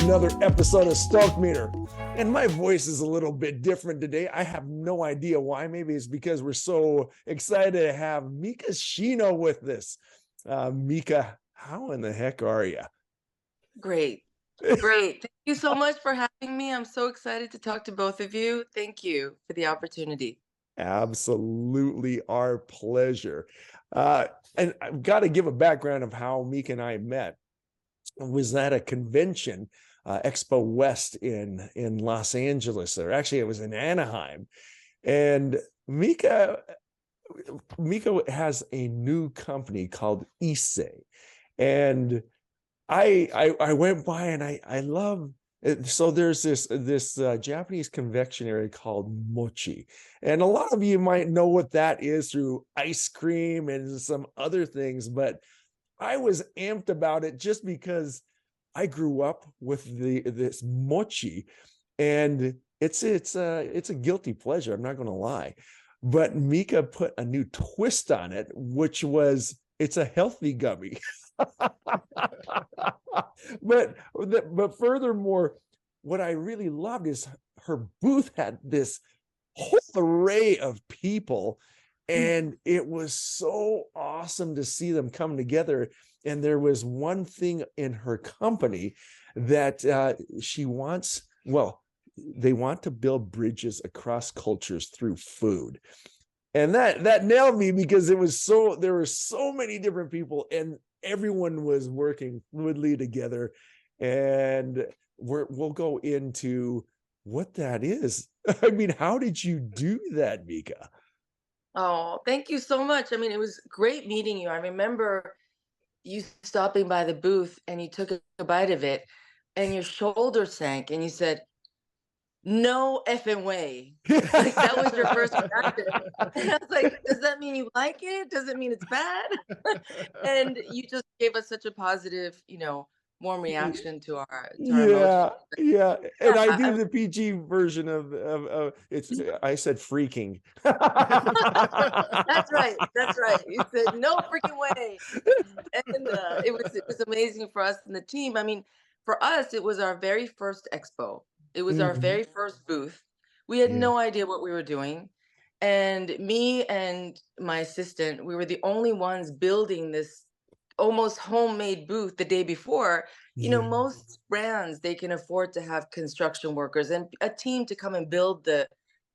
another episode of Stoke Meter. And my voice is a little bit different today. I have no idea why. Maybe it's because we're so excited to have Mika Shino with us. Mika, how in the heck are you? Great. Great. Thank you so much for having me. I'm so excited to talk to both of you. Thank you for the opportunity. Absolutely our pleasure. And I've got to give a background of how Mika and I met. I was at a convention, Expo West in Los Angeles. Or actually, it was in Anaheim. And Mika has a new company called Issei. And I went by and I love it. So there's this Japanese confectionery called Mochi, and a lot of you might know what that is through ice cream and some other things, but I was amped about it just because I grew up with this Mochi, and it's a guilty pleasure. I'm not going to lie, but Mika put a new twist on it, which was it's a healthy gummy. but furthermore, what I really loved is her booth had this whole array of people, and it was so awesome to see them come together. And there was one thing in her company that they want to build bridges across cultures through food. And that nailed me, because there were so many different people, and everyone was working fluidly together. And we'll go into what that is. I mean, how did you do that, Mika? Oh, thank you so much. I mean, it was great meeting you. I remember you stopping by the booth and you took a bite of it and your shoulder sank and you said, "No effing way." Like that was your first reaction. And I was like, does that mean you like it? Does it mean it's bad? And you just gave us such a positive, warm reaction to our Yeah, emotions. yeah. And I do I the PG version of it's. I said freaking. That's right. That's right. You said no freaking way, and it was amazing for us and the team. I mean, for us, it was our very first expo. It was our Mhm. very first booth. We had Yeah. no idea what we were doing, and me and my assistant, we were the only ones building this almost homemade booth the day before. Yeah. Most brands, they can afford to have construction workers and a team to come and build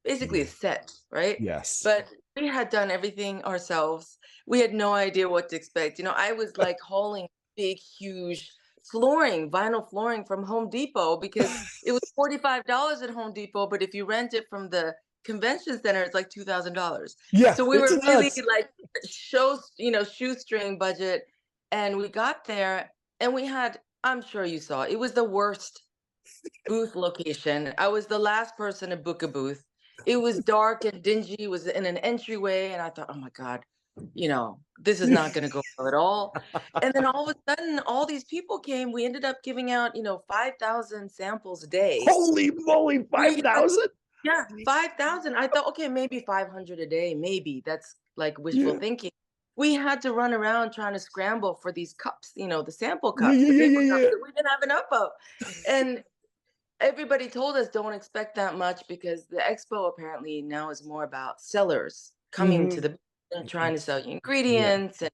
basically a Yeah. set, right? Yes. But we had done everything ourselves. We had no idea what to expect. I was like hauling big, huge vinyl flooring from Home Depot, because it was $45 at Home Depot, but if you rent it from the convention center, it's like $2,000. Yeah, So we it's were really nuts. like shoestring budget, and we got there and we had, I'm sure you saw, it was the worst booth location. I was the last person to book a booth. It was dark and dingy. It was in an entryway, and I thought, oh my God, this is not going to go well at all. And then all of a sudden, all these people came. We ended up giving out, 5,000 samples a day. Holy moly, We had, 5,000? yeah, 5,000. I thought, okay, maybe 500 a day. Maybe that's like wishful Yeah. thinking. We had to run around trying to scramble for these cups, the sample Yeah, cups, yeah, the yeah, paper yeah, cups yeah. that we didn't have enough of. And everybody told us don't expect that much, because the expo apparently now is more about sellers coming to Mhm. the booth and trying to sell you Yeah, ingredients and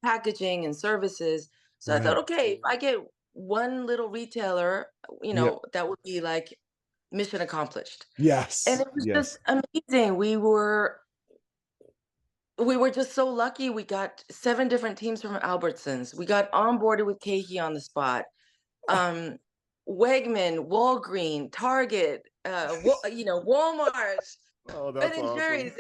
packaging and services. So I thought, right. okay, if I get one little retailer, Yeah. that would be like mission accomplished. And Yes. it was Yes. just amazing. We were just so lucky. We got 7 different teams from Albertsons. We got onboarded with Keiki on the spot. Oh, um Wegman, Walgreen, Target, Walmart, oh, Ben that's and awesome. Jerry's.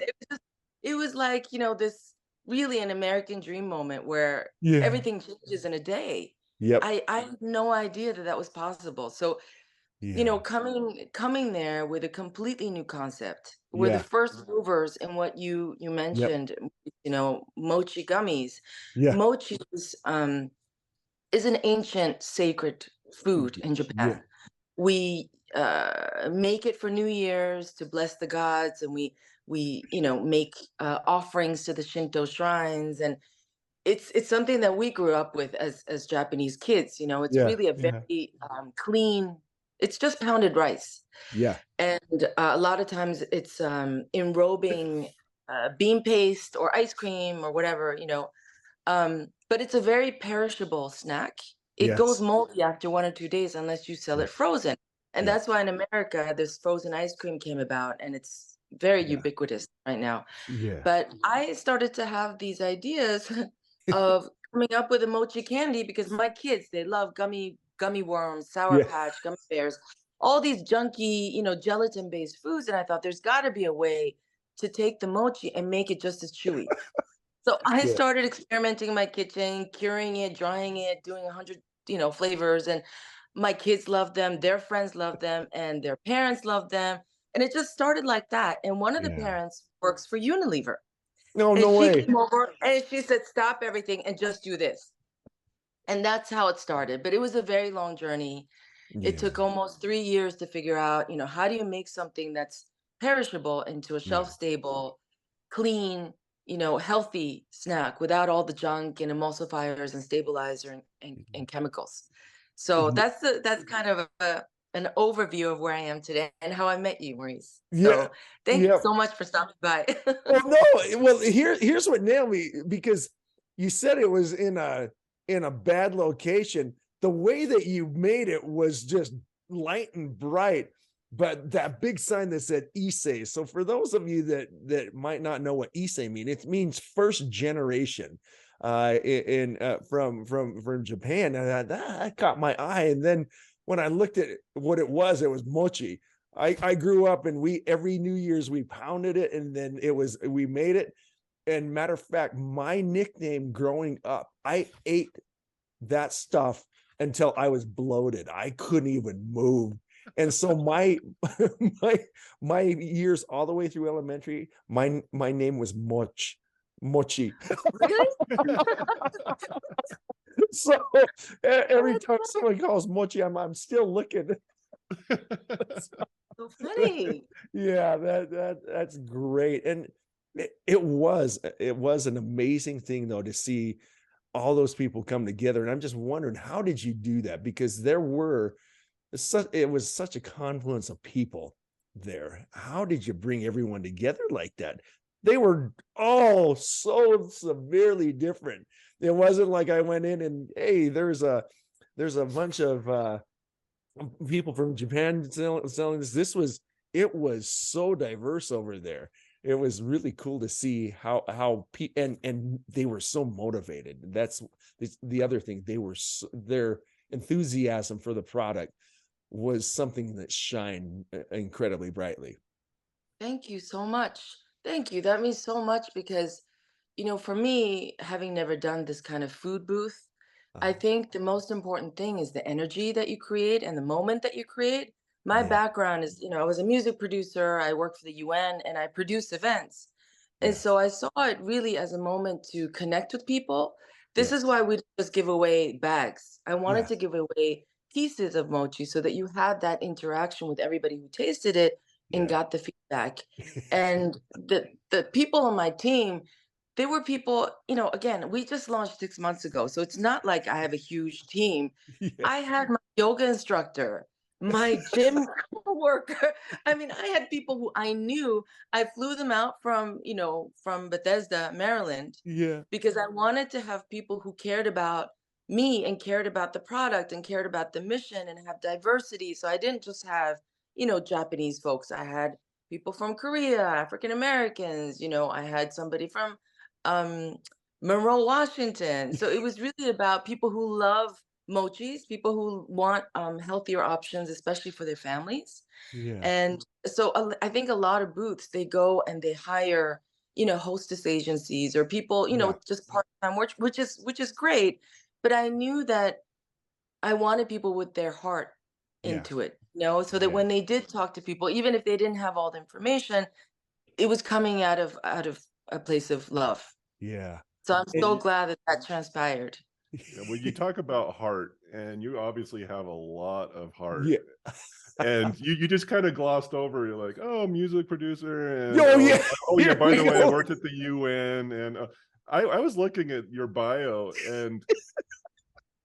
It was like, this really an American dream moment where Yeah. everything changes in a day. Yep. I had no idea that that was possible. So, Yeah. coming there with a completely new concept. We're the Yeah. first movers in what you Yep. mentioned, Mochi gummies. Yeah. Mochi is an ancient sacred food in Yeah. Japan. We make it for New Year's to bless the gods, and we make offerings to the Shinto shrines, and it's something that we grew up with as Japanese kids. You know, it's Yeah, really a yeah, very clean. It's just pounded rice, yeah, and a lot of times it's enrobing bean paste or ice cream or whatever. You know, but it's a very perishable snack. It goes yes, moldy after 1 or 2 days unless you sell it yeah, frozen. And yeah, that's why in America, this frozen ice cream came about, and it's very yeah, ubiquitous right now. yeah, But I started to have these ideas of coming up with a mochi candy because my kids, they love gummy worms, Sour yeah. Patch, gummy bears, all these junky, you know, gelatin-based foods. And I thought there's got to be a way to take the mochi and make it just as chewy. So I Yeah. started experimenting in my kitchen, curing it, drying it, doing 100, you know, flavors. And my kids love them, their friends love them, and their parents love them. And it just started like that. And one of the Yeah. parents works for Unilever. No, And no she way. came over and she said, stop everything and just do this. And that's how it started. But it was a very long journey. It Yeah, took almost 3 years to figure out, you know, how do you make something that's perishable into a yeah, shelf stable, clean, you know, healthy snack without all the junk and emulsifiers and stabilizer and chemicals. So yeah, that's kind of an overview of where I am today and how I met you, Maurice. yeah, So thank you yeah. so much for stopping by. Well, no, well, here's what nailed me because you said it was in a bad location. The way that you made it was just light and bright, but that big sign that said Issei. So for those of you that might not know what Issei means, it means first generation from Japan. And that caught my eye. And then when I looked at what it was mochi. I grew up and we every New Year's we pounded it and then we made it. And matter of fact, my nickname growing up, I ate that stuff until I was bloated. I couldn't even move. And so my my years all the way through elementary, my name was Mochi. Really? So every time someone calls Mochi, I'm still looking. So funny. Yeah, that's great. And it was an amazing thing though to see all those people come together. And I'm just wondering, how did you do that? Because it was such a confluence of people there. How did you bring everyone together like that? They were all so severely different. It wasn't like I went in and hey, there's a bunch of people from Japan selling this. It was so diverse over there. It was really cool to see and they were so motivated. That's the other thing. Their enthusiasm for the product was something that shined incredibly brightly. Thank you so much. Thank you. That means so much because, you know, for me, having never done this kind of food booth, I Uh, think the most important thing is the energy that you create and the moment that you create. My yeah, background is, you know, I was a music producer, I worked for the UN, and I produce events. And yeah, so I saw it really as a moment to connect with people. This is yes, why we didn't just give away bags. I wanted yeah, to give away pieces of mochi so that you had that interaction with everybody who tasted it and yeah, got the feedback. And the people on my team, they were people, you know, again, we just launched 6 months ago. So it's not like I have a huge team. yeah, I had my yoga instructor, my gym worker. I mean, I had people who I knew. I flew them out from, you know, from Bethesda, Maryland, yeah, because I wanted to have people who cared about me and cared about the product and cared about the mission and have diversity. So I didn't just have, you know, Japanese folks. I had people from Korea, African Americans, you know, I had somebody from um Monroe, Washington. So it was really about people who love mochis, people who want healthier options, especially for their families. yeah, And so I think a lot of booths, they go and they hire, you know, hostess agencies or people, you yeah, know, just part-time work, which is great. But I knew that I wanted people with their heart yeah, into it, you know, so that yeah, when they did talk to people, even if they didn't have all the information, it was coming out of a place of love. yeah. So I'm so And- glad that that transpired. Yeah, well, you talk about heart, and you obviously have a lot of heart. yeah. And you just kind of glossed over. You're like, oh, music producer, and Oh yeah. oh yeah. Here By we the way, I go. worked at the UN, and I was looking at your bio, and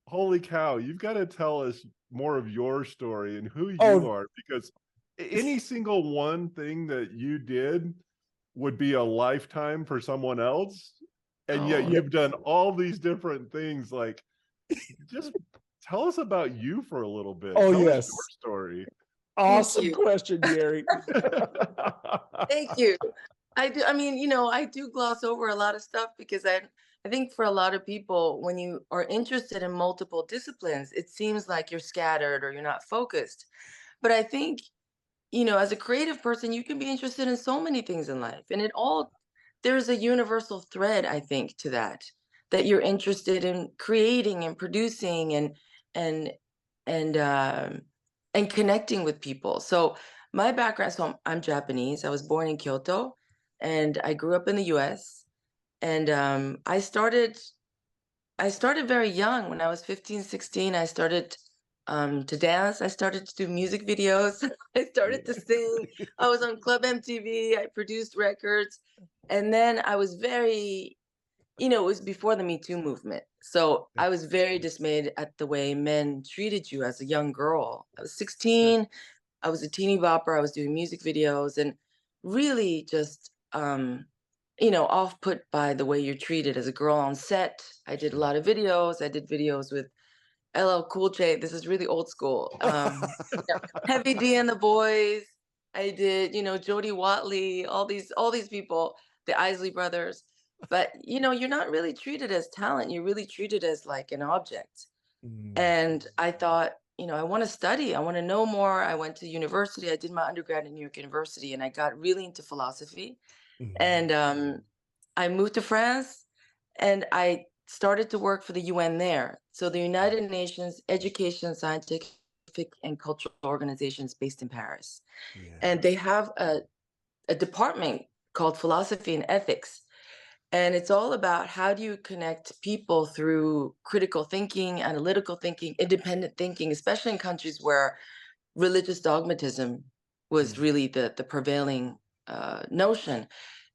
holy cow, you've got to tell us more of your story and who you Oh, are, because any single one thing that you did would be a lifetime for someone else. And yet Oh, yeah. you've done all these different things. Like, just tell us about you for a little bit. Oh, Tell us your yes. story. thank Awesome you. question, Gary. Thank you. I do. I mean, I do gloss over a lot of stuff because I think for a lot of people, when you are interested in multiple disciplines, it seems like you're scattered or you're not focused. But I think, as a creative person, you can be interested in so many things in life. And there's a universal thread, I think, to that you're interested in creating and producing and and um and connecting with people. So my background, so I'm Japanese. I was born in Kyoto and I grew up in the US. And I started very young. When I was 15, 16, I started to dance. I started to do music videos. I started to sing. I was on Club MTV. I produced records. And then I was it was before the Me Too movement. So I was very dismayed at the way men treated you as a young girl. I was Sure. 16. I was a teeny bopper. I was doing music videos and really just, off put by the way you're treated as a girl on set. I did a lot of videos. I did videos with LL Cool J. This is really old school. Heavy D and the Boys. I did, Jody Watley, all these people, the Isley Brothers. But you're not really treated as talent. You're really treated as like an object. Mm, And I thought, I want to study. I want to know more. I went to university. I did my undergrad at New York University, and I got really into philosophy. mhm. And I moved to France, and I started to work for the UN there. So the United Nations Education, Scientific, and Cultural Organizations based in Paris. Yeah. And they have a department called Philosophy and Ethics. And it's all about how do you connect people through critical thinking, analytical thinking, independent thinking, especially in countries where religious dogmatism was Mm, really the prevailing notion.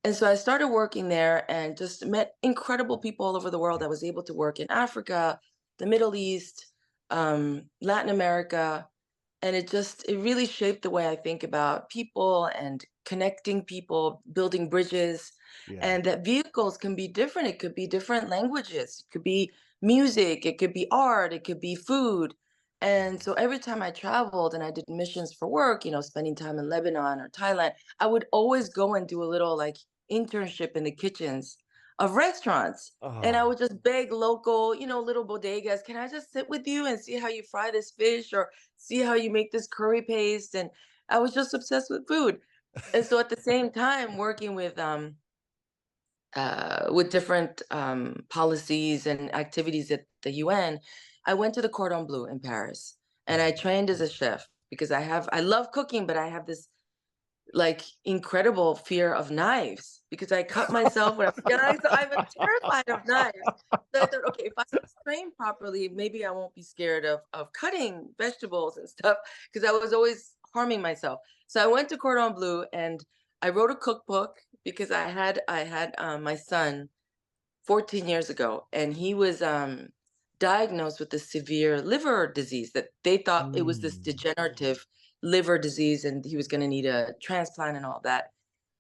And so I started working there and just met incredible people all over the world. I was able to work in Africa, the Middle East, Latin America, and it really shaped the way I think about people and connecting people, building bridges, yeah. and that vehicles can be different. It could be different languages, it could be music, it could be art, it could be food. And so every time I traveled and I did missions for work, spending time in Lebanon or Thailand, I would always go and do a little like internship in the kitchens of restaurants. And I Oh, would just beg local, little bodegas, can I just sit with you and see how you fry this fish or see how you make this curry paste? And I was just obsessed with food. And so at the same time, working with different policies and activities at the UN, I went to the Cordon Bleu in Paris, and I mm. trained as a chef because I love cooking, but I have this like incredible fear of knives because I cut myself when I was young. So I'm terrified of knives. So I thought, okay, if I train properly, maybe I won't be scared of cutting vegetables and stuff because I was always harming myself. So I went to Cordon Bleu and I wrote a cookbook because I had my son 14 years ago, and he was diagnosed with a severe liver disease that they thought it was this Mm, degenerative liver disease, and he was going to need a transplant and all that.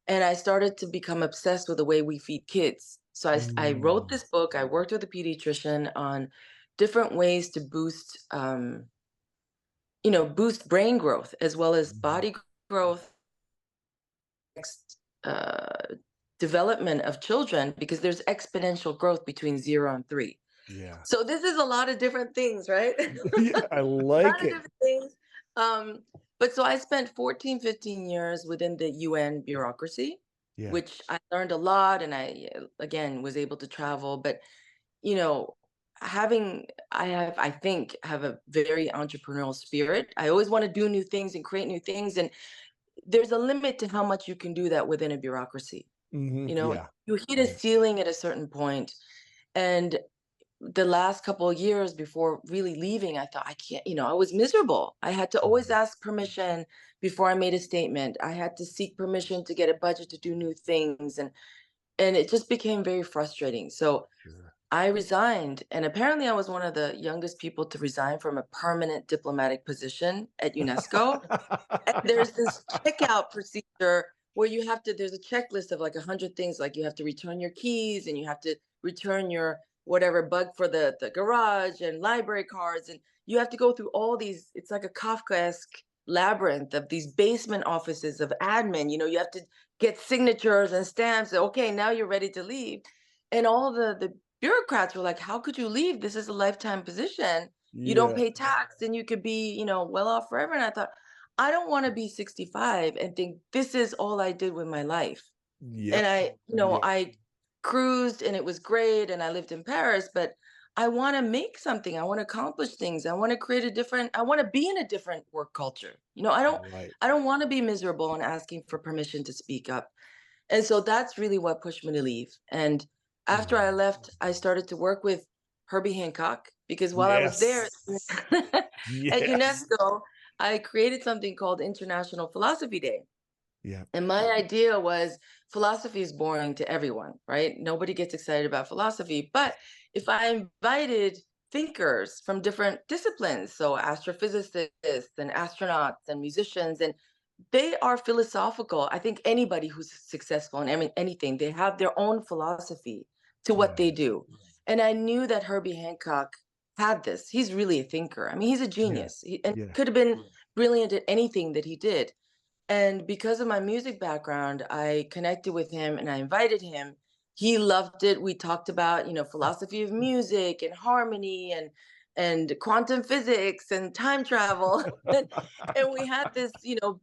And I started to become obsessed with the way we feed kids. So I wrote mm, this book. I worked with a pediatrician on different ways to boost brain growth as well as mhm. body growth, next development of children, because there's exponential growth between 0 and 3. Yeah. So this is a lot of different things, right? Yeah, A I lot like of it. different things. But so I spent 14, 15 years within the UN bureaucracy, Yeah. which I learned a lot, and again, was able to travel. But, you know, I think, have a very entrepreneurial spirit. I always want to do new things and create new things. And there's a limit to how much you can do that within a bureaucracy. Mhm, You know, yeah. you hit a Yeah. ceiling at a certain point, and the last couple of years before really leaving, I thought, I can't, I was miserable. I had to always Mhm. ask permission before I made a statement. I had to seek permission to get a budget to do new things. And it just became very frustrating. So Sure. I resigned, and apparently I was one of the youngest people to resign from a permanent diplomatic position at UNESCO. And there's this checkout procedure where you have to, there's a checklist of like 100 things, like you have to return your keys and you have to return your whatever bug for the garage and library cards. And you have to go through all these, it's like a Kafkaesque labyrinth of these basement offices of admin. You have to get signatures and stamps. Okay, now you're ready to leave. And all the bureaucrats were like, how could you leave? This is a lifetime position. You don't Yeah. pay tax and you could be, well off forever. And I thought, I don't want to be 65 and think this is all I did with my life. And Yep. I cruised and it was great and I lived in Paris, but I want to make something. I want to accomplish things. I want to I want to be in a different work culture. Right. I don't want to be miserable and asking for permission to speak up. And so that's really what pushed me to leave. And after I left, I started to work with Herbie Hancock because while I was there Yes. at Yes. UNESCO, I created something called International Philosophy Day. Yeah. And my idea was philosophy is boring to everyone, right? Nobody gets excited about philosophy. But if I invited thinkers from different disciplines, so astrophysicists and astronauts and musicians, and they are philosophical. I think anybody who's successful in anything, they have their own philosophy to what they do. And I knew that Herbie Hancock had this. He's really a thinker. I mean, he's a genius. And Yeah. could have been brilliant at anything that he did. And because of my music background, I connected with him and I invited him. He loved it. We talked about, philosophy of music and harmony and quantum physics and time travel. And we had this,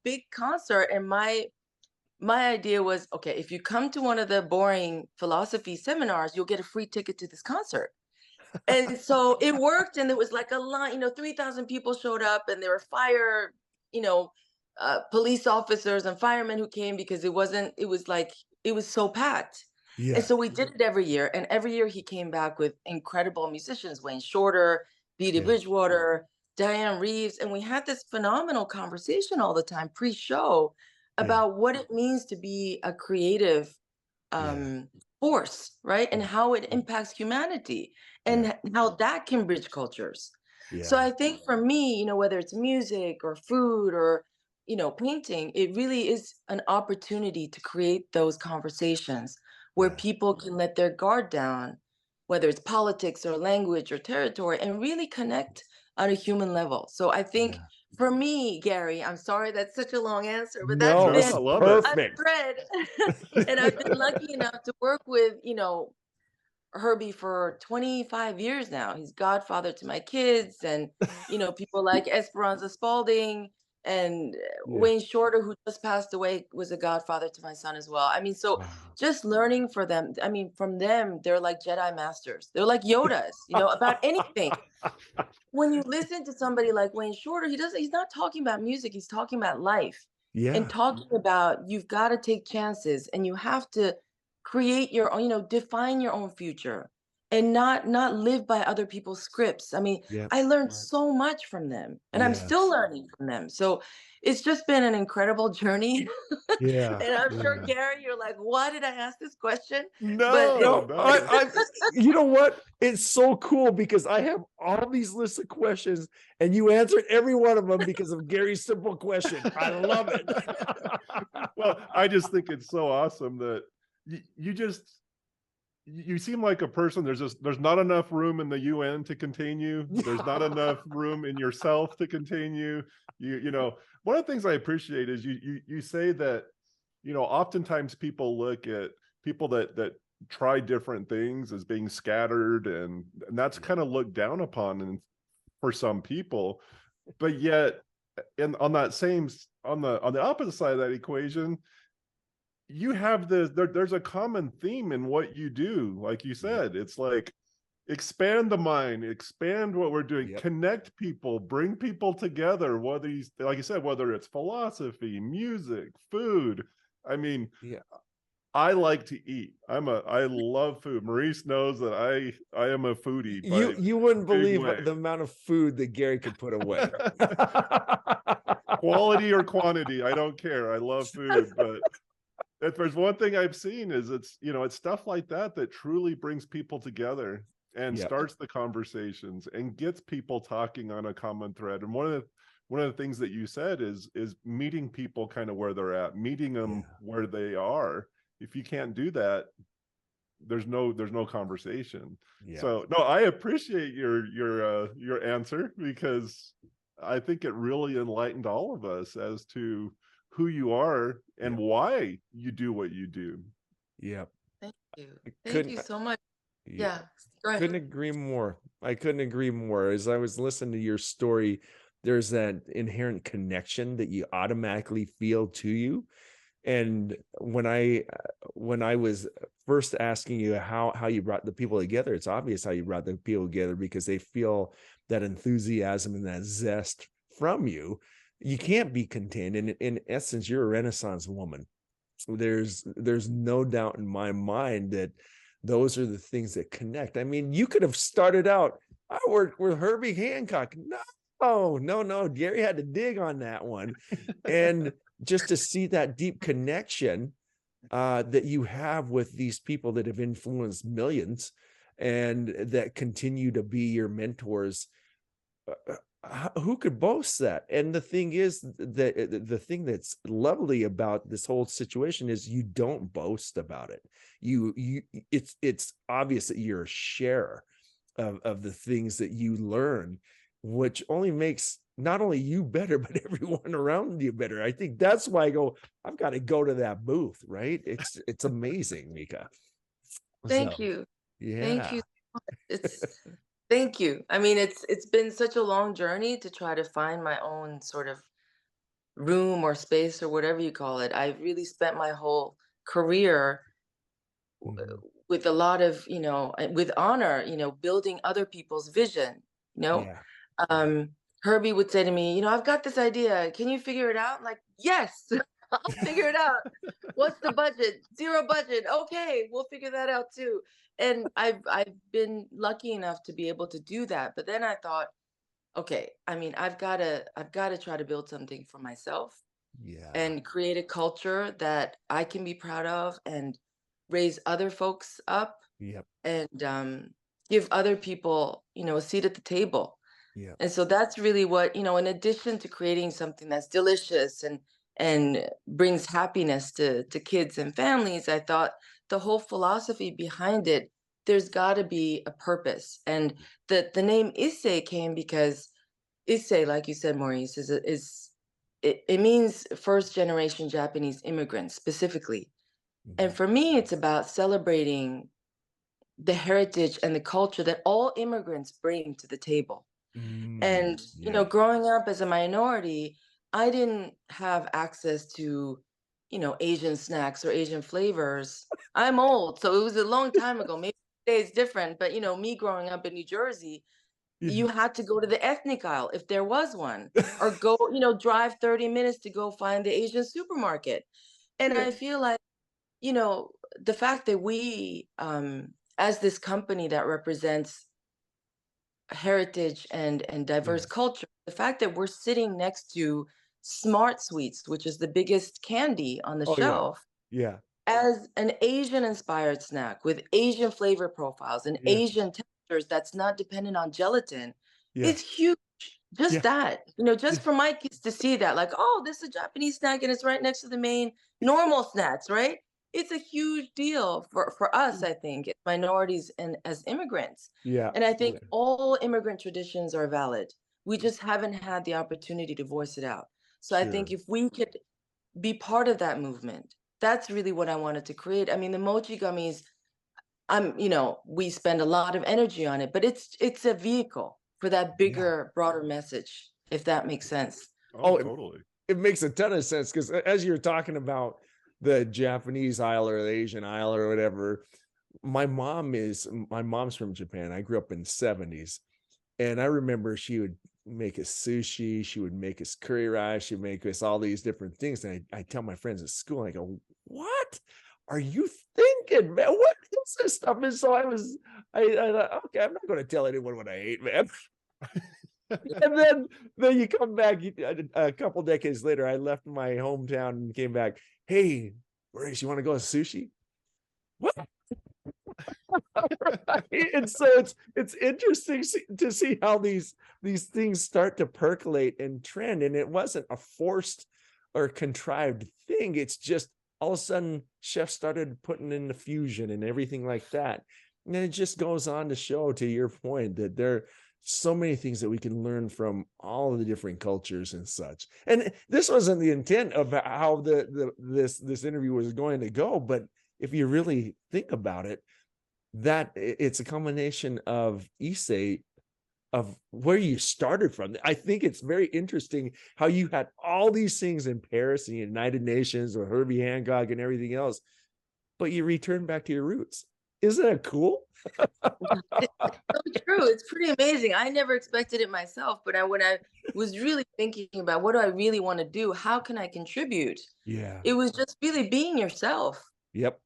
big concert. And my idea was, okay, if you come to one of the boring philosophy seminars, you'll get a free ticket to this concert. And so it worked, and there was like a line, 3,000 people showed up, and there were fire, you know, police officers and firemen who came because it was so packed. And Yeah. so we did it every year, and every year he came back with incredible musicians, Wayne Shorter, B.D. Yeah. Bridgewater, Diane Reeves, and we had this phenomenal conversation all the time pre-show about what it means to be a creative force, right? And how it impacts humanity and how that can bridge cultures. So I think for me, whether it's music or food or, painting, it really is an opportunity to create those conversations where people can let their guard down, whether it's politics or language or territory, and really connect on a human level. So I think for me, Gary, I'm sorry that's such a long answer, but that's No, been it's I love it. a perfect. thread. And I've been lucky enough to work with, Herbie for 25 years now. He's godfather to my kids, and people like Esperanza Spalding and Yeah. Wayne Shorter, who just passed away, was a godfather to my son as well. I mean, so Wow. just learning from them, they're like Jedi masters. They're like Yodas, about anything. When you listen to somebody like Wayne Shorter, he's not talking about music, he's talking about life and Yeah. talking about you've got to take chances and you have to create your own, define your own future and not live by other people's scripts. I mean, Yeah. I learned so much from them and I'm still learning from them. So it's just been an incredible journey. Yeah. And I'm sure, Yeah. Gary, you're like, why did I ask this question? No, No, no. I you know what? It's so cool because I have all these lists of questions and you answered every one of them because of Gary's simple question. I love it. Well, I just think it's so awesome that you seem like a person. There's not enough room in the UN to contain you. There's not enough room in yourself to contain you. One of the things I appreciate is you say that, oftentimes people look at people that try different things as being scattered, and that's kind of looked down upon for some people. But yet, on the opposite side of that equation, you have there's a common theme in what you do. Like you said, it's like expand the mind, expand what we're doing, connect people, bring people together, like you said, whether it's philosophy, music, food. I mean, I like to eat. I love food. Maurice knows that I am a foodie. You wouldn't believe way. the amount of food that Gary could put away. Quality or quantity, I don't care. I love food, but if there's one thing I've seen is it's stuff like that that truly brings people together and Yep. starts the conversations and gets people talking on a common thread. And one of the things that you said is meeting people kind of where they're at, meeting them where they are. If you can't do that, there's no conversation. Yeah. So no, I appreciate your answer, because I think it really enlightened all of us as to who you are and why you do what you do. Yep. Thank you. I Thank you so much. Yeah. Yeah. Go ahead. Couldn't agree more. I couldn't agree more. As I was listening to your story, there's that inherent connection that you automatically feel to you. And when I was first asking you how you brought the people together, it's obvious how you brought the people together, because they feel that enthusiasm and that zest from you. You can't be contained. And in essence, you're a Renaissance woman. There's no doubt in my mind that those are the things that connect. I mean, you could have started out, I worked with Herbie Hancock. No, Gary had to dig on that one. And just to see that deep connection that you have with these people that have influenced millions and that continue to be your mentors, who could boast that? And the thing is that the thing that's lovely about this whole situation is you don't boast about it. It's obvious that you're a sharer of the things that you learn, which only makes not only you better, but everyone around you better. I think that's why I go, I've got to go to that booth, right? It's amazing, Mika. Thank So, you. yeah. Thank you. It's thank you. I mean, it's been such a long journey to try to find my own sort of room or space or whatever you call it. I really spent my whole career Mhm. with a lot of, with honor, building other people's vision, you know. Yeah. Um, Herbie would say to me, I've got this idea. Can you figure it out? I'm like, yes, I'll figure it out. What's the budget? Zero budget. Okay, we'll figure that out too. And I've been lucky enough to be able to do that. But then I thought, okay, I mean, I've got to try to build something for myself Yeah. and create a culture that I can be proud of and raise other folks up Yep. and give other people, a seat at the table. Yep. And so that's really what, in addition to creating something that's delicious and brings happiness to kids and families, I thought the whole philosophy behind it, there's got to be a purpose. And the name Issei came because Issei, like you said, Maurice, it means first generation Japanese immigrants specifically. And Mhm. for me, it's about celebrating the heritage and the culture that all immigrants bring to the table. And, Yeah. growing up as a minority, I didn't have access to, Asian snacks or Asian flavors. I'm old, so it was a long time ago. Maybe today it's different, but me growing up in New Jersey, Yeah. you had to go to the ethnic aisle if there was one, or go, drive 30 minutes to go find the Asian supermarket. And Yeah. I feel like, you know, the fact that we, as this company that represents heritage and diverse Yes. culture, the fact that we're sitting next to Smart Sweets, which is the biggest candy on the Oh yeah. shelf, Yeah. as an Asian inspired snack with Asian flavor profiles and Yeah. Asian textures that's not dependent on gelatin, Yeah. it's huge. Just Yeah. that, just for my kids to see that, like, oh, this is a Japanese snack and it's right next to the main normal snacks, right? It's a huge deal for us, I think, as minorities and as immigrants. Yeah. And I think all immigrant traditions are valid. We just haven't had the opportunity to voice it out. So I think Sure. if we could be part of that movement, that's really what I wanted to create. I mean, the Mochi gummies, we spend a lot of energy on it, but it's a vehicle for that Yeah. bigger, broader message, if that makes sense. Oh, Oh, totally. it makes a ton of sense, because as you're talking about the Japanese aisle or the Asian aisle or whatever, my mom's from Japan. I grew up in the 70s, and I remember she would make us sushi, she would make us curry rice, she'd make us all these different things. And I tell my friends at school, I go, what are you thinking, man? What is this stuff? And so I thought, okay, I'm not going to tell anyone what I ate, man. And then you come back a couple decades later. I left my hometown and came back. Hey, Maurice, you want to go to sushi? What? Right? And so it's interesting to see how these things start to percolate and trend. And it wasn't a forced or contrived thing. It's just all of a sudden chefs started putting in the fusion and everything like that. And it just goes on to show, to your point, that there are so many things that we can learn from all of the different cultures and such. And this wasn't the intent of how this interview was going to go, but if you really think about it, that it's a combination of Issei, of where you started from. I think it's very interesting how you had all these things in Paris and the United Nations or Herbie Hancock and everything else, but you return back to your roots. Isn't that cool? It's so true. It's pretty amazing. I never expected it myself, but when I was really thinking about what do I really want to do, how can I contribute? Yeah. It was just really being yourself, Yep.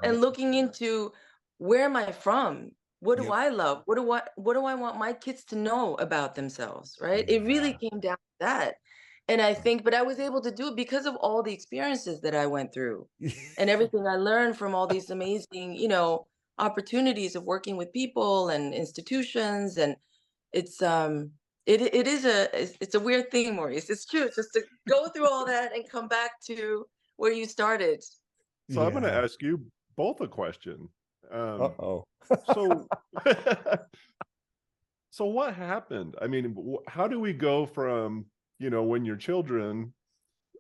and looking into where am I from? What do Yep. I love? What do I want my kids to know about themselves, right? It really Yeah. came down to that. And I think, but I was able to do it because of all the experiences that I went through and everything I learned from all these amazing, opportunities of working with people and institutions. And it's it's a weird thing, Maurice. It's true. Just to go through all that and come back to where you started. So I'm going to Yeah. ask you both a question. Uh-oh. So, so what happened? I mean, how do we go from, when you're children,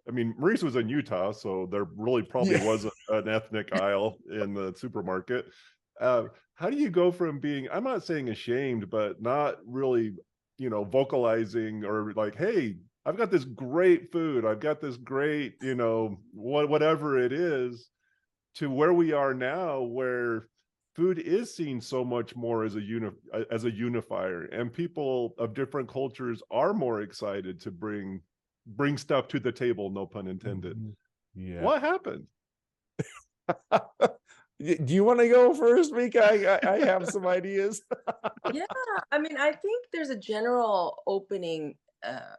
I mean, Maurice was in Utah, so there really probably Yeah. was an ethnic aisle in the supermarket. How do you go from being, I'm not saying ashamed, but not really, vocalizing or like, hey, I've got this great food, I've got this great, whatever it is, to where we are now, where food is seen so much more as a unifier, and people of different cultures are more excited to bring stuff to the table, no pun intended. Yeah. What happened? Do you want to go first, Mika? I have some ideas. Yeah, I mean, I think there's a general opening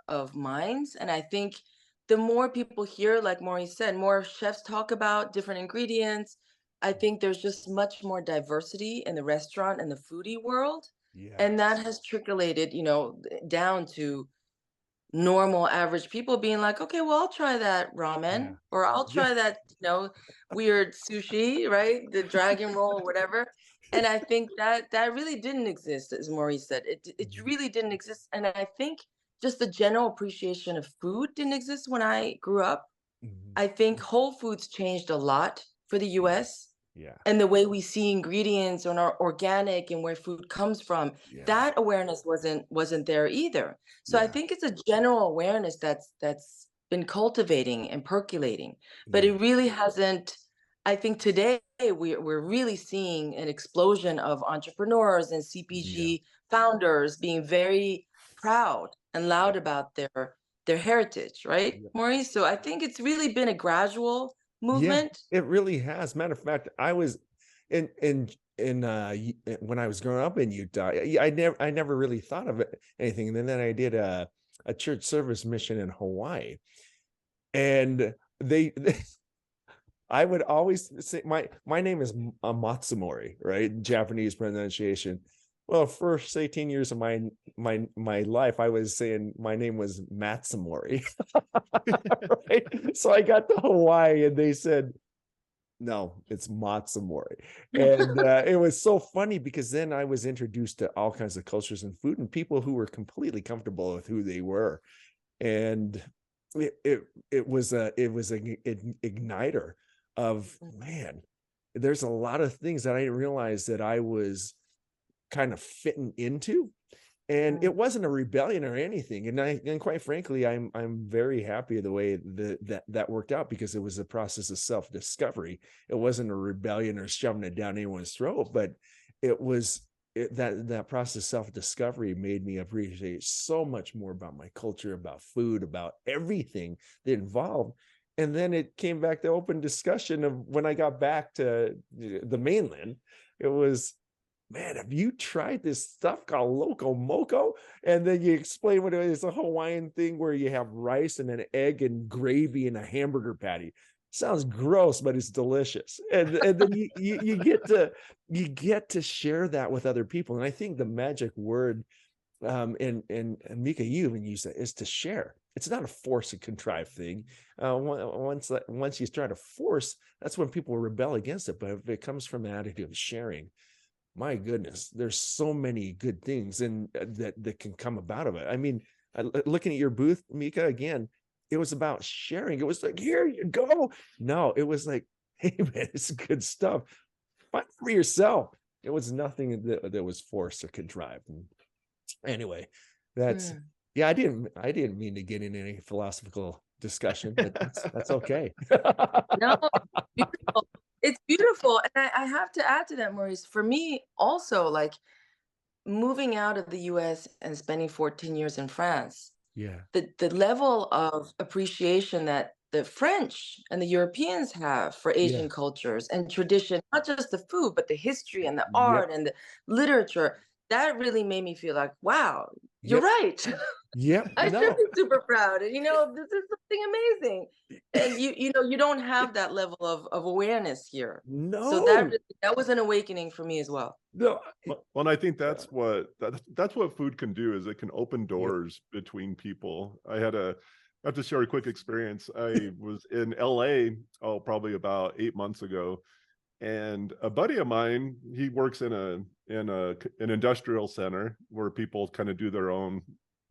of minds, and I think the more people hear, like Maurice said, more chefs talk about different ingredients. I think there's just much more diversity in the restaurant and the foodie world, and that has trickulated, down to normal average people being like, okay, well, I'll try that ramen, Yeah. or I'll Yeah. try that, weird sushi, right? The dragon roll or whatever. And I think that really didn't exist, as Maurice said. It really didn't exist. And I think just the general appreciation of food didn't exist when I grew up. Mhm. I think Whole Foods changed a lot for the US, Yeah. and the way we see ingredients and our organic and where food comes from, Yeah. that awareness wasn't there either. So I Yeah. think it's a general awareness that's been cultivating and percolating, but Yeah. it really hasn't. I think today we're really seeing an explosion of entrepreneurs and Yeah. CPG founders being very proud and loud Yeah. about their heritage, right, Yeah. Maurice? So I think it's really been a gradual Yeah, movement. it really has. Matter of fact, I was when I was growing up in Utah, I never really thought of anything. And then I did a church service mission in Hawaii, and they I would always say my name is Matsumori, right? Japanese pronunciation. Well, first 18 years of my life, I was saying my name was Matsumori. Right? So I got to Hawaii and they said, no, it's Matsumori. And it was so funny because then I was introduced to all kinds of cultures and food and people who were completely comfortable with who they were. And it was an igniter of, man, there's a lot of things that I didn't realize that I was kind of fitting into. And it wasn't a rebellion or anything. And quite frankly, I'm very happy the way that worked out, because it was a process of self-discovery. It wasn't a rebellion or shoving it down anyone's throat, but it was that process of self-discovery made me appreciate so much more about my culture, about food, about everything that involved. And then it came back to open discussion of when I got back to the mainland. It was, man, have you tried this stuff called Loco Moco? And then you explain what it is. It's a Hawaiian thing where you have rice and an egg and gravy and a hamburger patty. sounds gross, but it's delicious. And then you get to share that with other people. And I think the magic word, and Mika, you even use it, is to share. It's not a force and contrive thing. Once you try to force, that's when people rebel against it. But if it comes from an attitude of sharing, my goodness, there's so many good things and that can come about of it. I mean, looking at your booth, Mika, again, it was about sharing. It was like, here you go. No, it was like, hey man, it's good stuff. Find it for yourself. It was nothing that was forced or contrived. And anyway, that's yeah. I didn't mean to get in any philosophical discussion, but that's okay. No, beautiful. It's beautiful. And I have to add to that, Maurice, for me also, like moving out of the US and spending 14 years in France, Yeah. the level of appreciation that the French and the Europeans have for Asian cultures and tradition, not just the food, but the history and the art and the literature, that really made me feel like, wow, you're right. Yep. I should be super proud. And this is something amazing. And you don't have that level of awareness here. No. So that was an awakening for me as well. No. Well, and I think that's what food can do, is it can open doors between people. I have to share a quick experience. I was in LA, probably about 8 months ago, and a buddy of mine, he works in an industrial center where people kind of do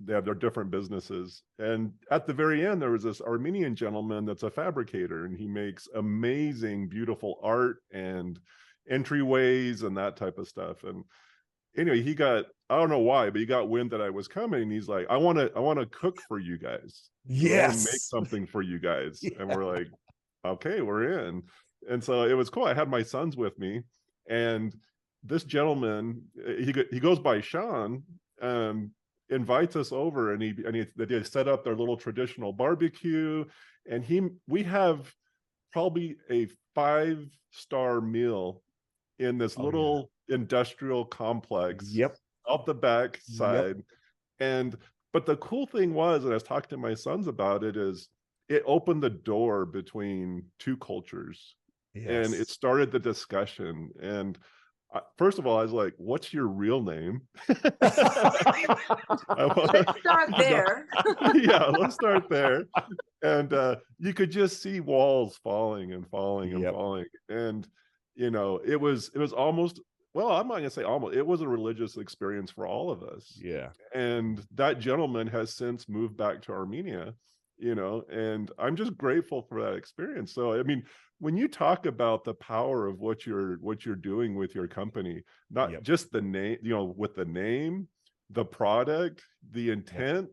they have their different businesses. And at the very end, there was this Armenian gentleman that's a fabricator, and he makes amazing, beautiful art and entryways and that type of stuff. And anyway, I don't know why, but he got wind that I was coming, and he's like, I want to cook for you guys. Yes. I want to make something for you guys. And we're like, okay, we're in. And so it was cool. I had my sons with me, and this gentleman, he goes by Sean, invites us over, and they set up their little traditional barbecue, and we have probably a 5-star meal in this little industrial complex up the back side. But the cool thing was, and I was talking to my sons about it, is it opened the door between two cultures. And it started the discussion. And first of all, I was like, what's your real name? Let's start there. Yeah, let's start there. And you could just see walls falling and falling and falling. And, it was almost, well, I'm not going to say almost, it was a religious experience for all of us. Yeah. And that gentleman has since moved back to Armenia, and I'm just grateful for that experience. So, I mean, when you talk about the power of what you're doing with your company, not just the name, with the name, the product, the intent,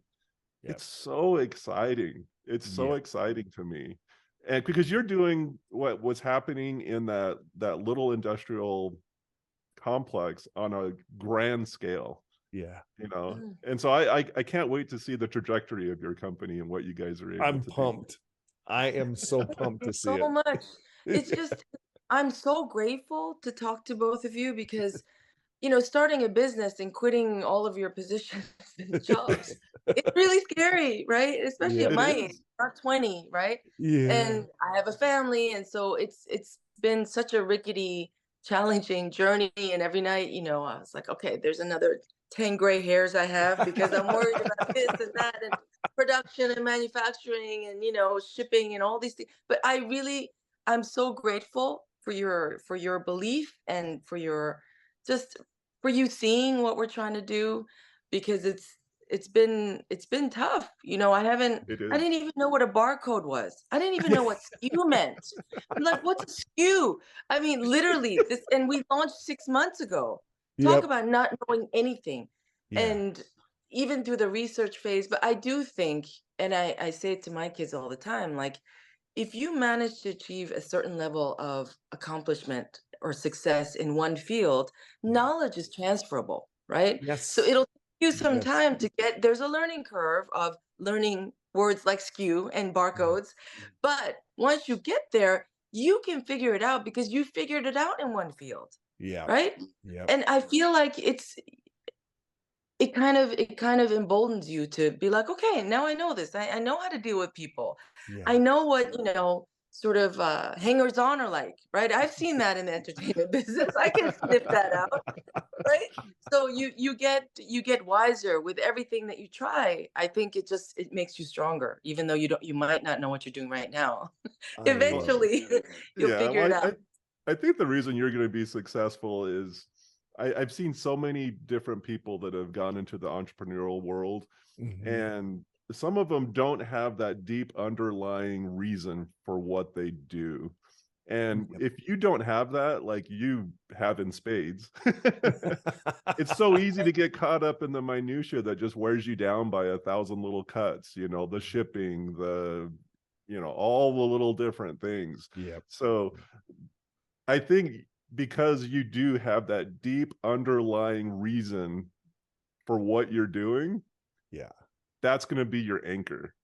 it's so exciting. It's so exciting to me. And because you're doing what was happening in that little industrial complex on a grand scale. And so I can't wait to see the trajectory of your company and what you guys are able I'm to pumped. do. I am so pumped to see so it. much. It's just, I'm so grateful to talk to both of you, because starting a business and quitting all of your positions and jobs, it's really scary, right? Especially at my age, not 20, right? And I have a family, and so it's been such a rickety, challenging journey. And every night, I was like, okay, there's another 10 gray hairs I have, because I'm worried about this and that and production and manufacturing and shipping and all these things. But I'm so grateful for your belief and for you seeing what we're trying to do, because it's been tough. I didn't even know what a barcode was. I didn't even know what SKU meant. I'm like, what's a SKU? I mean, literally this, and we launched 6 months ago. Talk about not knowing anything. And even through the research phase, but I do think, and I say it to my kids all the time, like, if you manage to achieve a certain level of accomplishment or success in one field, knowledge is transferable, right? Yes. So it'll take you some time to there's a learning curve of learning words like SKU and barcodes. But once you get there, you can figure it out because you figured it out in one field. Right. And I feel like it kind of emboldens you to be like, okay, now I know this. I know how to deal with people. I know what, sort of hangers-on are like, right? I've seen that in the entertainment business. I can sniff that out, right? So you get wiser with everything that you try. I think it makes you stronger, even though you might not know what you're doing right now. I love it. Eventually, you'll Yeah, figure it out. I think the reason you're going to be successful is I've seen so many different people that have gone into the entrepreneurial world, Mhm. and some of them don't have that deep underlying reason for what they do. And Yep. if you don't have that, like you have in spades, it's so easy to get caught up in the minutia that just wears you down by 1,000 little cuts, you know, the shipping, all the little different things. Yep. So I think because you do have that deep underlying reason for what you're doing, Yeah. that's going to be your anchor.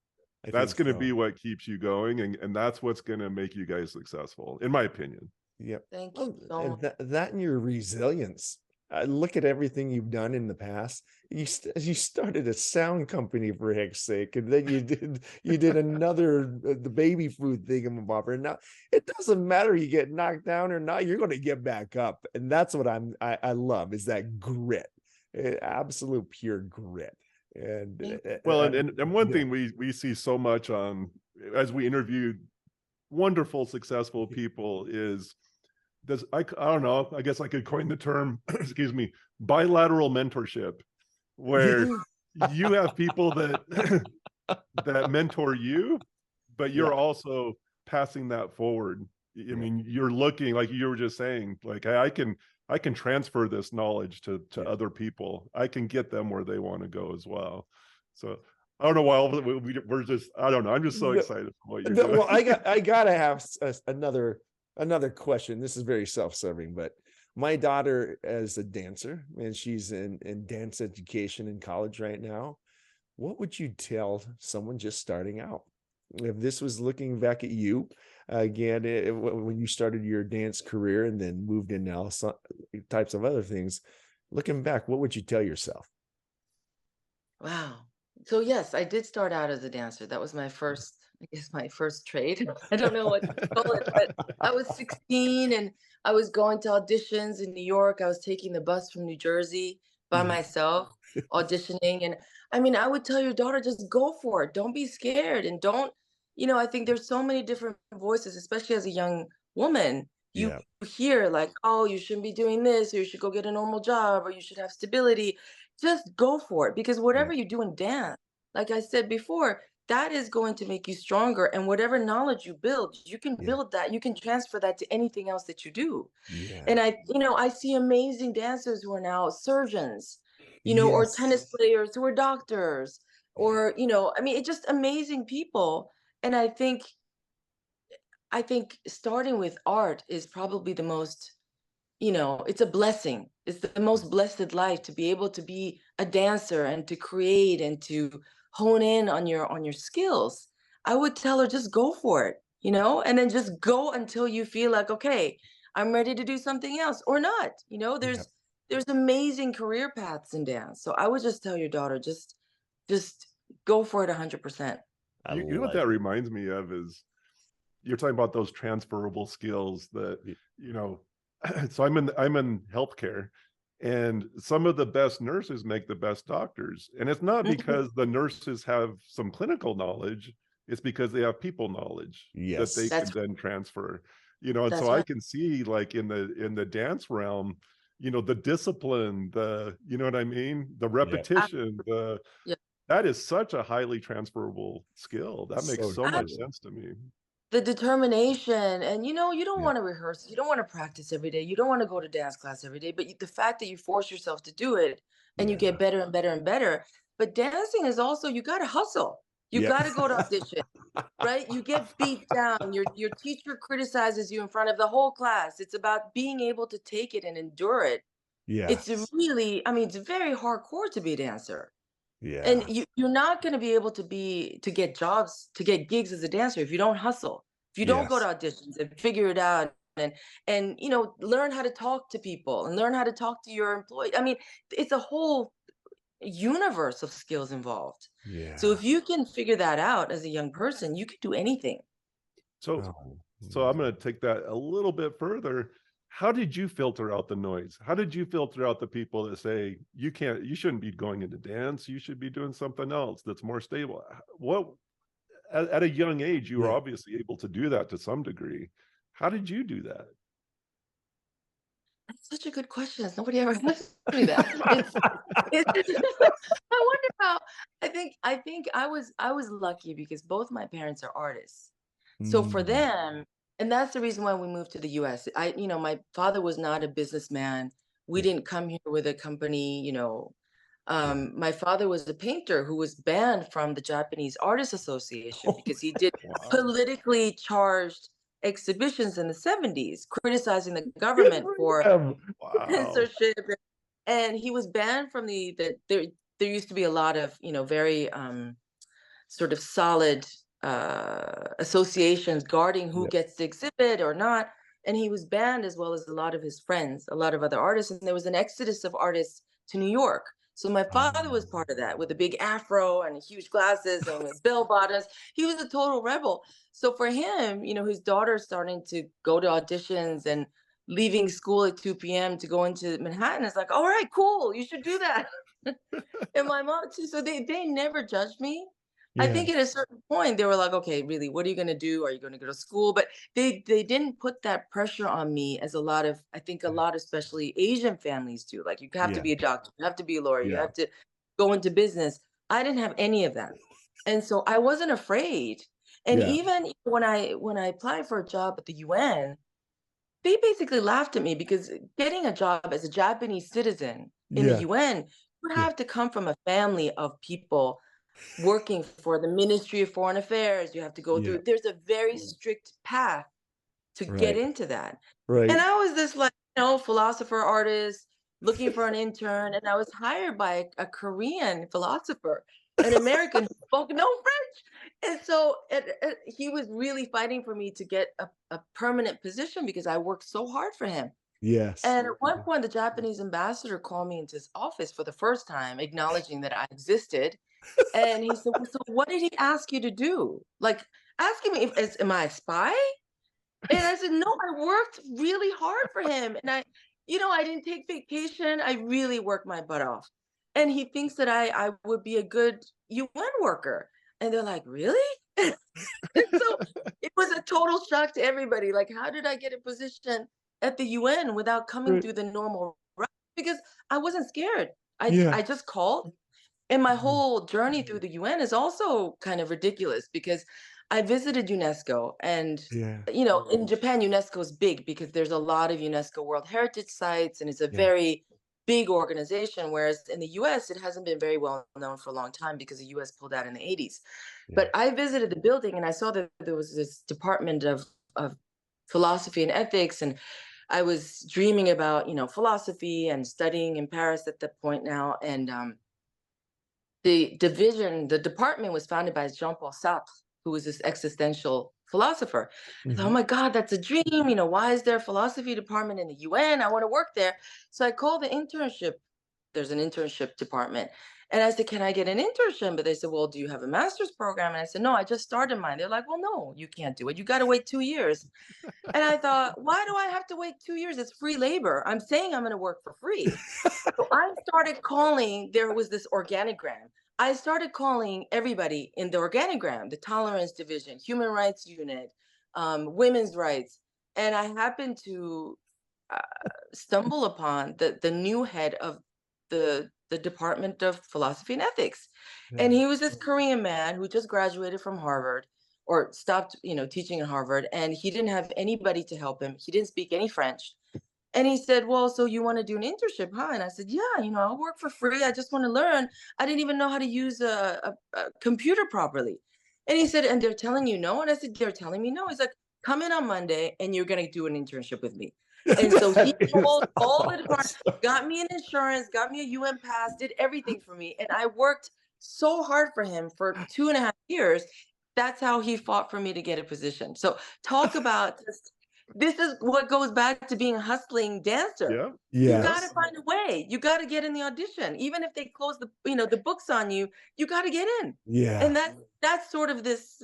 I That's think going to be so. what keeps you going. And that's what's going to make you guys successful, in my opinion. Yep. Thank you so And much. that and your resilience. Look at everything you've done in the past. You started a sound company, for heck's sake, and then you did another the baby food thingamabobber. And now it doesn't matter you get knocked down or not, you're going to get back up, and that's what I love, is that grit, absolute pure grit. And Thank Well, and one yeah. thing we see so much on, as we interview wonderful, successful people, is this, I don't know, I guess I could coin the term, excuse me, bilateral mentorship, where you have people that that mentor you, but you're Yeah. also passing that forward. I Yeah. mean, you're looking, like you were just saying, like, I can transfer this knowledge to Yeah. other people. I can get them where they want to go as well. So I don't know why we're just, I don't know. I'm just so excited for what you're doing. Well, I gotta have another question. This is very self-serving, but my daughter is a dancer, and she's in dance education in college right now. What would you tell someone just starting out? If this was looking back at you again, when you started your dance career and then moved in now some types of other things, looking back, what would you tell yourself? Wow. So yes, I did start out as a dancer. That was my first, I guess, my first trade. I don't know what to call it, but I was 16 and I was going to auditions in New York. I was taking the bus from New Jersey by Mhm. myself, auditioning. And I mean, I would tell your daughter, just go for it. Don't be scared. And don't, I think there's so many different voices, especially as a young woman. You Yeah. hear like, oh, you shouldn't be doing this, or you should go get a normal job, or you should have stability. Just go for it, because Yeah. whatever you do in dance, like I said before, that is going to make you stronger. And whatever knowledge you build, you can Yeah. build that, you can transfer that to anything else that you do. Yeah. And I see amazing dancers who are now surgeons, or tennis Yes. players who are doctors, Yeah. or, I mean, it's just amazing people. And I think starting with art is probably the most, it's a blessing. It's the most blessed life to be able to be a dancer and to create and to hone in on your skills. I would tell her, just go for it, and then just go until you feel like, okay, I'm ready to do something else or not. Yeah. There's amazing career paths in dance. So I would just tell your daughter, just go for it 100%. I You know what like that it. reminds me of is, you're talking about those transferable skills that, Y- so I'm in healthcare, and some of the best nurses make the best doctors. And it's not Mhm. because the nurses have some clinical knowledge, it's because they have people knowledge that they Yes. can That's then transfer. And so that's I right. can see, like, in the dance realm, the discipline, you know what I mean? The Yeah. repetition, Yeah. that is such a highly transferable skill. That makes So so much true. sense to me. The determination, and you don't Yeah. want to rehearse, you don't want to practice every day, you don't want to go to dance class every day, but the fact that you force yourself to do it and you Yeah. get better and better and better. But dancing is also, you got to hustle, you Yep. got to go to audition, right? You get beat down, your teacher criticizes you in front of the whole class. It's about being able to take it and endure it. Yeah. It's really, I mean, it's very hardcore to be a dancer. And Yeah. you're not going to be able to get jobs, to get gigs as a dancer, if you don't hustle, if you don't go to Yes. auditions and figure it out, and learn how to talk to people and learn how to talk to your employee. I mean, it's a whole universe of skills involved. So Yeah. if you can figure that out as a young person, you can do anything. So, Oh, so I'm going to take that a little bit further. How did you filter out the noise? How did you filter out the people that say you shouldn't be going into dance, you should be doing something else that's more stable? What, at a young age, you were yeah. obviously able to do that to some degree. How did you do that? That's such a good question. Nobody ever asked me that. I wonder how. I think I was lucky because both my parents are artists. So for Mm, them, and that's the reason why we moved to the US. My father was not a businessman. We yeah, didn't come here with a company. yeah. My father was a painter who was banned from the Japanese Artists Association Oh, because he did Wow. politically charged exhibitions in the 70s, criticizing the good government for for them. Wow. censorship. And he was banned from there used to be a lot of, very sort of solid associations guarding who Yeah, gets to exhibit or not. And he was banned, as well as a lot of his friends, a lot of other artists. And there was an exodus of artists to New York. So my father was part of that, with a big afro and huge glasses and with bell bottoms. He was a total rebel. So for him, his daughter starting to go to auditions and leaving school at 2 p.m. to go into Manhattan, is like, all right, cool, you should do that. And my mom too. So they never judged me. I yeah, think at a certain point they were like, okay, really, what are you gonna do? Are you gonna go to school? But they didn't put that pressure on me, as I think a lot, especially Asian families do. Like, you have to yeah, be a doctor, you have to be a lawyer, you yeah, have to go into business. I didn't have any of that. And so I wasn't afraid. And yeah, even when I applied for a job at the UN, they basically laughed at me, because getting a job as a Japanese citizen in the yeah, UN, you yeah. have to come from a family of people working for the Ministry of Foreign Affairs. You have to go Yeah, through, there's a very strict path to get right, into that. right. And I was this, like, philosopher artist looking for an intern, and I was hired by a Korean philosopher, an American who spoke no French. And so he was really fighting for me to get a permanent position, because I worked so hard for him. Yes. And at one point, the Japanese ambassador called me into his office for the first time, acknowledging that I existed. And he said, well, so what did he ask you to do? Like, asking me, am I a spy? And I said, no, I worked really hard for him. And I didn't take vacation. I really worked my butt off. And he thinks that I would be a good UN worker. And they're like, really? And so it was a total shock to everybody. Like, how did I get a position at the UN without coming Right. through the normal route? Because I wasn't scared. Yeah. I just called. And my Mhm. whole journey through the UN is also kind of ridiculous, because I visited UNESCO. And Yeah. in Japan, UNESCO is big because there's a lot of UNESCO World Heritage sites, and it's a Yeah. very big organization. Whereas in the US, it hasn't been very well known for a long time, because the US pulled out in the 80s. Yeah. But I visited the building, and I saw that there was this department of philosophy and ethics. And I was dreaming about, philosophy and studying in Paris at that point now. And the department was founded by Jean-Paul Sartre, who was this existential philosopher. I thought, oh Mhm. my God, that's a dream. Why is there a philosophy department in the UN? I want to work there. So I called the internship. There's an internship department. And I said, can I get an internship? But they said, well, do you have a master's program? And I said, no, I just started mine. They're like, well, no, you can't do it. You got to wait 2 years. And I thought, why do I have to wait 2 years? It's free labor. I'm saying I'm going to work for free. So I started calling, there was this organogram. I started calling everybody in the organogram, the tolerance division, human rights unit, women's rights. And I happened to uh, stumble upon the new head of the Department of Philosophy and Ethics. And Yeah. he was this Korean man who just graduated from Harvard, or stopped, teaching at Harvard. And he didn't have anybody to help him. He didn't speak any French. And he said, well, so you want to do an internship, huh? And I said, yeah, I'll work for free. I just want to learn. I didn't even know how to use a computer properly. And he said, and they're telling you no? And I said, they're telling me no. He's like, come in on Monday and you're going to do an internship with me. And so he That is called all the departments, awesome. got me an insurance, got me a UN pass, did everything for me. And I worked so hard for him for 2.5 years. That's how he fought for me to get a position. So talk about just, this is what goes back to being a hustling dancer. Yeah. You got to Yes. find a way. You got to get in the audition. Even if they close the books on you, you got to get in. Yeah. And that's sort of this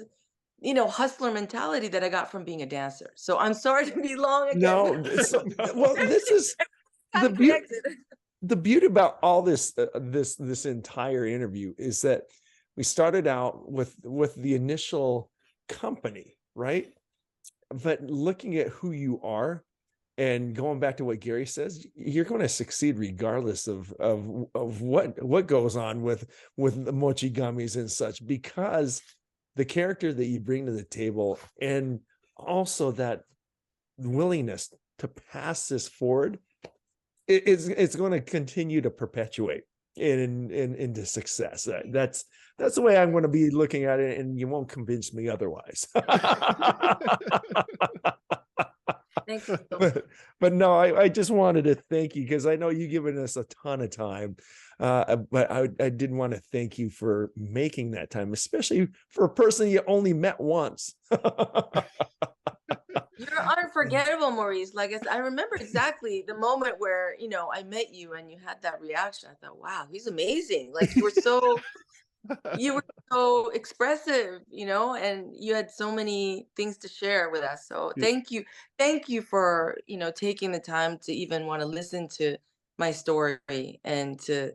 hustler mentality that I got from being a dancer. So I'm sorry to be long again. No, so, well, this is Kinda the beauty. connected. The beauty about all this this entire interview is that we started out with the initial company, right? But looking at who you are and going back to what Gary says, you're going to succeed regardless of what goes on with the Mochi gummies and such, because the character that you bring to the table, and also that willingness to pass this forward, it's going to continue to perpetuate into success. That's the way I'm going to be looking at it, and you won't convince me otherwise. Thank you so much. But no, I just wanted to thank you, because I know you've given us a ton of time. But I did want to thank you for making that time, especially for a person you only met once. You're unforgettable, Maurice. Like I remember exactly the moment where, I met you and you had that reaction. I thought, wow, he's amazing. Like you were so expressive, and you had so many things to share with us. So thank you. Thank you for, taking the time to even want to listen to my story and to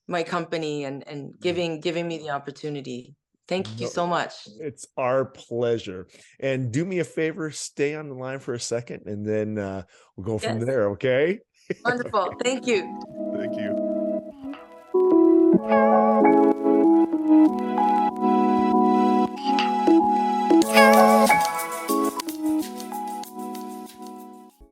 my company, and giving me the opportunity. Thank you so much. It's our pleasure. And do me a favor, stay on the line for a second, and then we'll go from there, okay? Wonderful. Thank you. Thank you.